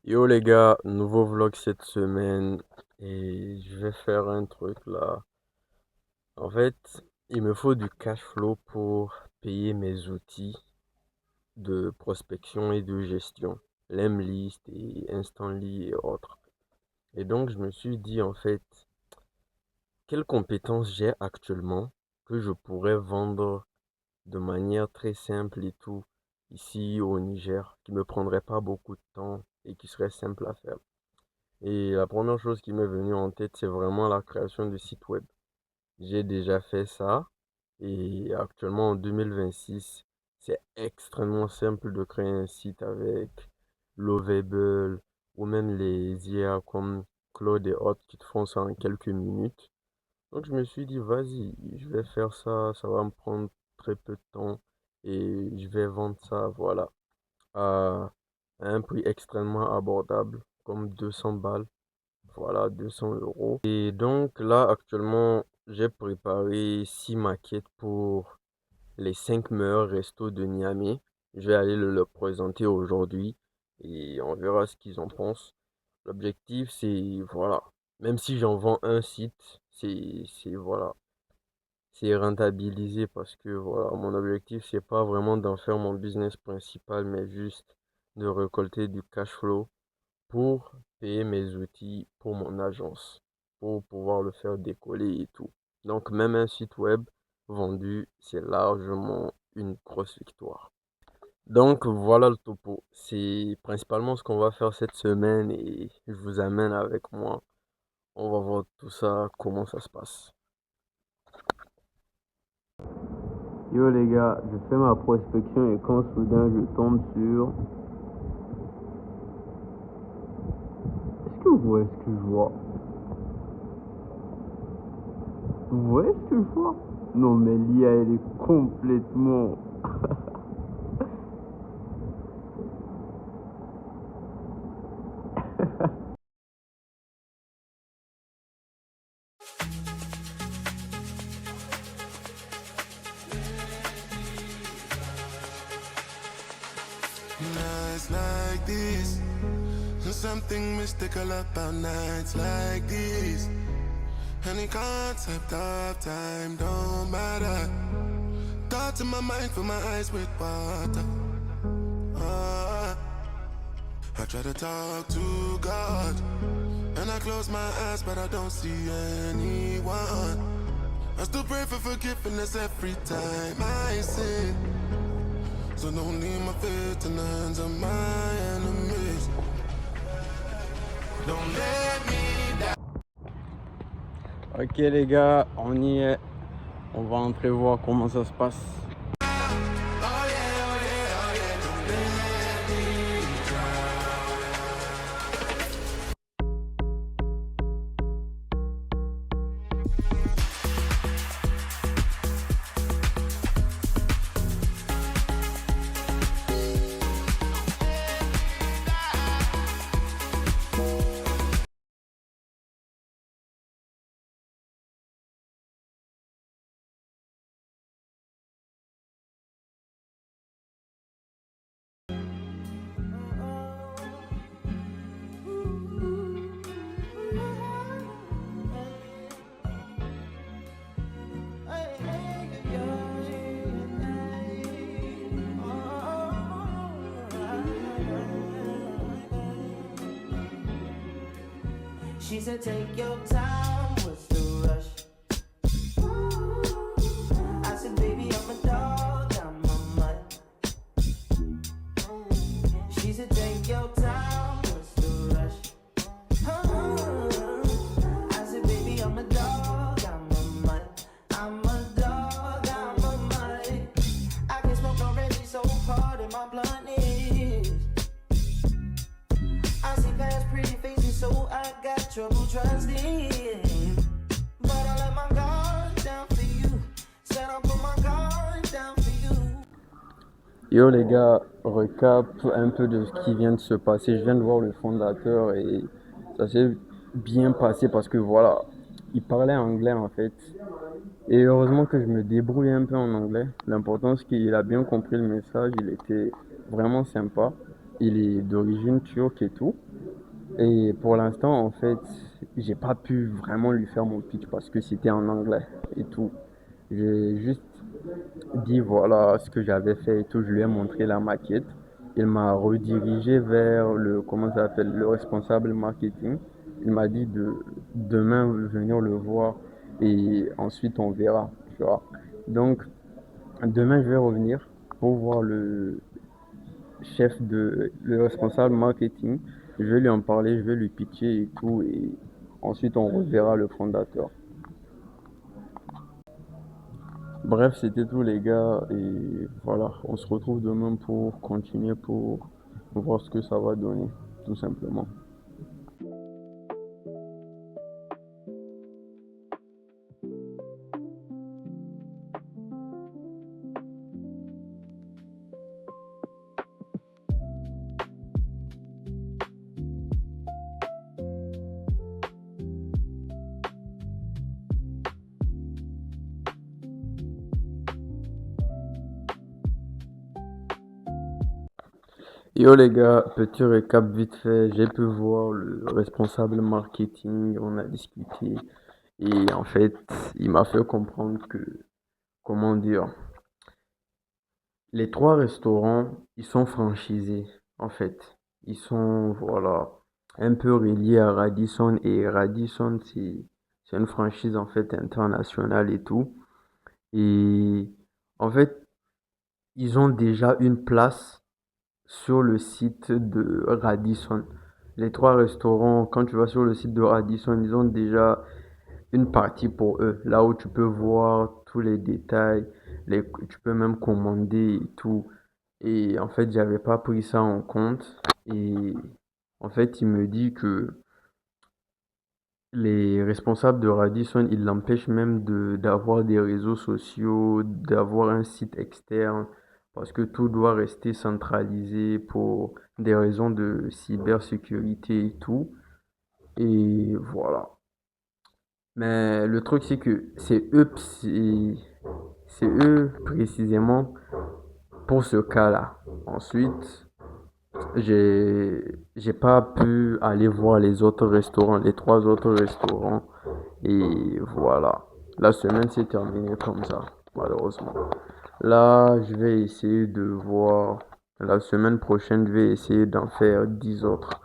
Yo les gars, nouveau vlog cette semaine et je vais faire un truc là. En fait, il me faut du cash flow pour payer mes outils de prospection et de gestion, Lemlist et Instantly et autres. Et donc je me suis dit en fait, quelles compétences j'ai actuellement que je pourrais vendre de manière très simple et tout ici au Niger, qui me prendrait pas beaucoup de temps et qui serait simple à faire. Et la première chose qui m'est venue en tête, c'est vraiment la création de sites web. J'ai déjà fait ça et actuellement en 2026, c'est extrêmement simple de créer un site avec Lovable ou même les IA comme Claude et autres qui te font ça en quelques minutes. Donc je me suis dit, vas-y, je vais faire ça, ça va me prendre très peu de temps et je vais vendre ça, voilà, à un prix extrêmement abordable, comme 200 balles. Voilà, 200 €. Et donc là, actuellement, j'ai préparé 6 maquettes pour les 5 meilleurs restos de Niamey. Je vais aller le présenter aujourd'hui et on verra ce qu'ils en pensent. L'objectif, c'est, voilà, même si j'en vends un site, voilà, c'est rentabilisé parce que, voilà, mon objectif, c'est pas vraiment d'en faire mon business principal, mais juste de récolter du cash flow pour payer mes outils pour mon agence, pour pouvoir le faire décoller et tout. Donc même un site web vendu, c'est largement une grosse victoire. Donc voilà le topo. C'est principalement ce qu'on va faire cette semaine et je vous amène avec moi. On va voir tout ça, comment ça se passe. Yo les gars, je fais ma prospection et quand soudain je tombe sur... Est-ce que vous voyez ce que je vois? Vous voyez ce que je vois? Non mais l'IA elle est complètement... Nights like this, there's something mystical about nights like this. Any concept of time don't matter. Thoughts in my mind, fill my eyes with water. Ah, I try to talk to God, and I close my eyes, but I don't see anyone. I still pray for forgiveness every time I sin. So don't leave my faith in the hands of my enemies. Don't let me down. Ok les gars, on y est. On va entrer voir comment ça se passe. Oh yeah, oh yeah, oh yeah. Don't let me She said, take your time, what's the rush? I said, baby, I'm a dog, I'm a mutt. She said, take your time, what's the rush? I said, baby, I'm a dog, I'm a mutt. I'm a dog, I'm a mutt. I can smoke already, so hard in my blunt is. I see past pretty faces, so I got trouble trusting. But I let my guard down for you. Said I'll put my guard down for you. Yo les gars, recap un peu de ce qui vient de se passer. Je viens de voir le fondateur et ça s'est bien passé parce que voilà, il parlait anglais en fait. Et heureusement que je me débrouille un peu en anglais. L'important c'est qu'il a bien compris le message, il était vraiment sympa. Il est d'origine turque et tout. Et pour l'instant, en fait, j'ai pas pu vraiment lui faire mon pitch parce que c'était en anglais et tout. J'ai juste dit voilà ce que j'avais fait et tout. Je lui ai montré la maquette. Il m'a redirigé vers comment ça s'appelle, le responsable marketing. Il m'a dit de demain venir le voir et ensuite on verra, tu vois. Donc, demain je vais revenir pour voir le responsable marketing. Je vais lui en parler, je vais lui pitcher et tout et ensuite on reverra le fondateur. Bref, c'était tout les gars et voilà, on se retrouve demain pour continuer pour voir ce que ça va donner, tout simplement. Yo les gars, petit récap vite fait, j'ai pu voir le responsable marketing, on a discuté et en fait, il m'a fait comprendre que, comment dire, les trois restaurants, ils sont franchisés en fait. Ils sont, voilà, un peu reliés à Radisson et Radisson, c'est une franchise en fait internationale et tout. Et en fait, ils ont déjà une place sur le site de Radisson. Les trois restaurants, quand tu vas sur le site de Radisson, ils ont déjà une partie pour eux, là où tu peux voir tous les détails, tu peux même commander et tout. Et en fait, j'avais pas pris ça en compte. Et en fait, il me dit que les responsables de Radisson, ils l'empêchent même d'avoir des réseaux sociaux, d'avoir un site externe, parce que tout doit rester centralisé pour des raisons de cybersécurité et tout. Et voilà. Mais le truc, c'est que c'est eux précisément pour ce cas-là. Ensuite, j'ai pas pu aller voir les autres restaurants, les trois autres restaurants. Et voilà. La semaine s'est terminée comme ça, malheureusement. Là, je vais essayer de voir. La semaine prochaine, je vais essayer d'en faire 10 autres.